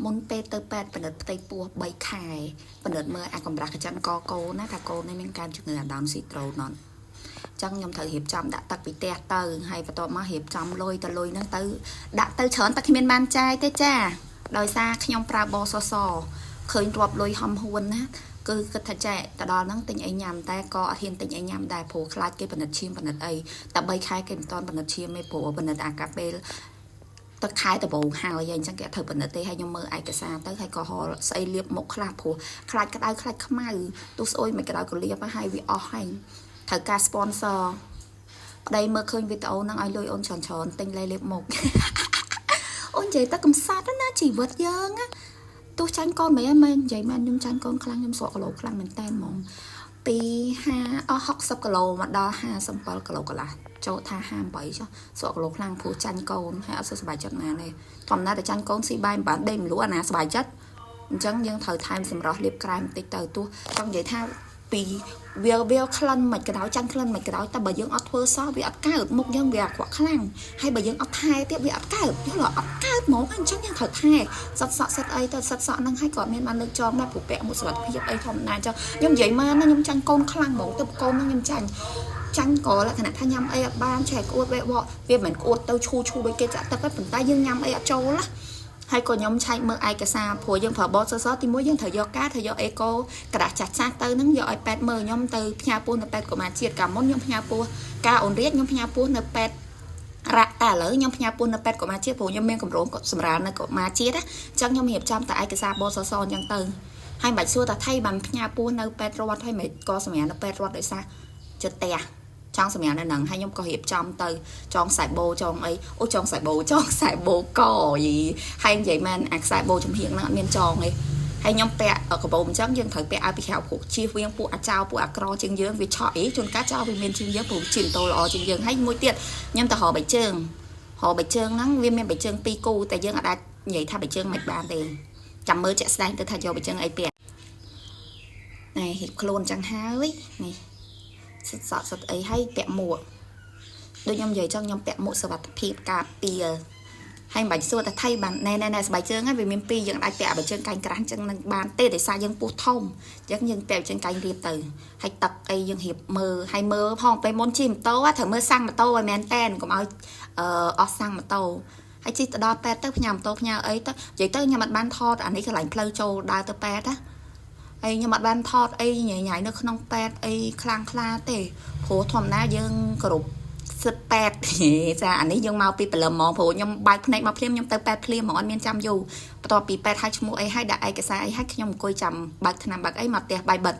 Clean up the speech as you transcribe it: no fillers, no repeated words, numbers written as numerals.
មុនពេលទៅប៉ែតពិនិត្យផ្ទៃពោះ3ខែពិនិត្យមើលអាកម្រាស់កញ្ចឹងកកូនណាថាកូននេះមានការជំងឺអាដាមស៊ីត្រូនអត់ចឹងខ្ញុំត្រូវរៀបចំដាក់ទឹកពីផ្ទះទៅហើយបន្ទាប់មករៀបចំលុយហ្នឹងទៅដាក់ទៅច្រើនតែគ្មានបានចាយទេចាដោយសារខ្ញុំប្រើបសសឃើញរាប់លុយហំហួនណាគឺគិតថាចែកទៅដល់ហ្នឹងទិញអីញ៉ាំតែក៏អត់ហ៊ានទិញអីញ៉ាំដែរព្រោះខ្លាចគេពិនិត្យឈាមពិនិត្យអីតែ3ខែគេមិនទាន់ពិនិត្យឈាមទេព្រោះពិនិត្យអាកាពេលទឹកខែដំបូងហើយអញ្ចឹងគេធ្វើពិនិត្យទេហើយខ្ញុំមើលឯកសារទៅហើយក៏ហល់ស្អីលាបមុខខ្លះព្រោះខ្លាចក្តៅខ្លាចខ្មៅទោះស្អុយមិនក្តៅក៏លាបហើយវាអស់ហើយត្រូវការ sponsor ប្តីមើលឃើញវីដេអូហ្នឹងឲ្យលុយអូនច្រើនទិញលាបមុខអូននិយាយទៅកំសត់ណាជីវិតយើងណាទោះចាញ់កូនមិននិយាយមែនខ្ញុំចាញ់កូនខ្លាំងខ្ញុំស្រកគីឡូខ្លាំងមែនតើហ្មងពី60គីឡូមកដល់57គីឡូកន្លះចូលថា58ចុះស្រកគីឡូខ្លាំងព្រោះចាញ់កូនហើយអត់សូវសប្បាយចិត្តណាទេធម្មតាតែចាញ់កូនស៊ីបាយមិនបានដេកមិនលក់អាណាសប្បាយចិត្តអញ្ចឹងយើងត្រូវថែមសម្រស់លាបក្រែមបន្តិចទៅទោះចង់និយាយថាពីវាក្លិនមិនក្តៅចាញ់ក្លិនមិនក្តៅតែបើយើងអត់ធ្វើសោះវាអត់កើតមុខយើងវាអាក្រក់ខ្លាំងហើយបើយើងអត់ថែទៀតវាអត់កើតយល់អត់កើតហ្មងអញ្ចឹងយើងត្រូវថែសិតសក់សិតអីទៅសិតសក់ហ្នឹងហើយក៏មានបានលើកចងដែរព្រោះពាក់មួយសុវត្ថិភាពអីធម្មតាអញ្ចឹងខ្ញុំនិយាយមកណាខ្ញុំចាញ់កូនខ្លាំងហ្មងទៅកូនហ្នឹងខ្ញុំចាញ់ក៏លក្ខណៈថាញ៉ាំអីអត់បានឆែកក្អួតវាមិនក្អួតទៅឈូដូចគេចាក់ទឹកទេប៉ុន្តែយើងញ៉ាំអីអត់ចូលណាហើយក៏ខ្ញុំឆែកមើលឯកសារព្រោះយើងប្រើបតសទី1យើងត្រូវយកការត្រូវយកអេកូក្រាស់ចាស់ទៅហ្នឹងយកឲ្យប៉ែតមើលខ្ញុំទៅផ្ញើពោះនៅប៉ែតកុមារជាតិកាលមុនខ្ញុំផ្ញើពោះការអូនរៀបខ្ញុំផ្ញើពោះនៅប៉ែតរ៉ាក់តែឥឡូវខ្ញុំផ្ញើពោះនៅប៉ែតកុមារជាតិព្រោះខ្ញុំមានកម្រងសម្រាប់នៅកុមារជាតិណាអញ្ចឹងខ្ញុំរៀបចំតែឯកសារបតសអញ្ចឹងទៅហើយមិនបាច់សួរថាថៃបានផ្ញើពោះនៅប៉ែតរដ្ឋហើយមិនក៏សម្រាប់នៅប៉ែតរដ្ឋដោយសារចិត្តផ្ទះចង់សម្រាប់នៅហ្នឹងហើយខ្ញុំក៏រៀបចំទៅចងខ្សែបូចងអីអូចងខ្សែបូចងខ្សែបូកយីហើយនិយាយមែនអាខ្សែបូចំហៀងហ្នឹងអត់មានចងទេហើយខ្ញុំពាក់កបោអញ្ចឹងយើងត្រូវពាក់ឲ្យពីក្រៅព្រោះជៀសវាងពួកអាចោពួកអាក្រជាងយើងវាឆក់អីជួនកាលចោលវាមានជាងយើងព្រោះជាតូល្អជាងយើងហើយមួយទៀតខ្ញុំទៅរកបៃជើងហ្នឹងវាមានបៃជើង2គូតែយើងអាចនិយាយថាបៃជើងមិនបានទេចាំមើលជាក់ស្ដែងទៅថាយកបៃជើងអីពាក់ណែហៀបខ្លួនអញ្ចឹងហើយនេះសិតសក់សិតអីហើយពាក់មួកដូចខ្ញុំនិយាយចឹងខ្ញុំពាក់មួកសុវត្ថិភាពការពារហើយមិនបាច់សួរតែថៃបានណែស្បែកជើងហ្នឹងវាមាន2យើងអាចពាក់អាបជើងកែងក្រាស់ចឹងនឹងបានទេដោយសារយើងពោះធំអញ្ចឹងយើងពាក់ជើងកែងរៀបទៅហើយទឹកអីយើងរៀបមើលហើយមើលផងពេលមុនជិះម៉ូតូត្រូវមើលសាំងម៉ូតូឲ្យមែនតែនកុំឲ្យអស់សាំងម៉ូតូហើយជិះទៅដល់ប៉ែតទៅផ្ញើម៉ូតូផ្ញើអីទៅនិយាយទៅខ្ញុំអត់បានថតអានេះកន្លែងផ្លូវចូលដើរទៅប៉ែតណាហើយខ្ញុំអត់បានថតអីញ៉ៃនៅក្នុងប៉ែតអីខ្លាំងខ្លាទេព្រោះធម្មតាយើងគ្រប់សិតប៉ែតចាអានេះយើងមកពីព្រលឹមហ្មងព្រោះខ្ញុំបើកភ្នែកមកភ្លាមខ្ញុំទៅប៉ែតភ្លាមហ្មងអត់មានចាំយូរបន្ទាប់ពីប៉ែតឲ្យឈ្មោះអីឲ្យដាក់ឯកសារអីឲ្យខ្ញុំអង្គុយចាំបើកឆ្នាំបើកអីមកផ្ទះបាយបិទ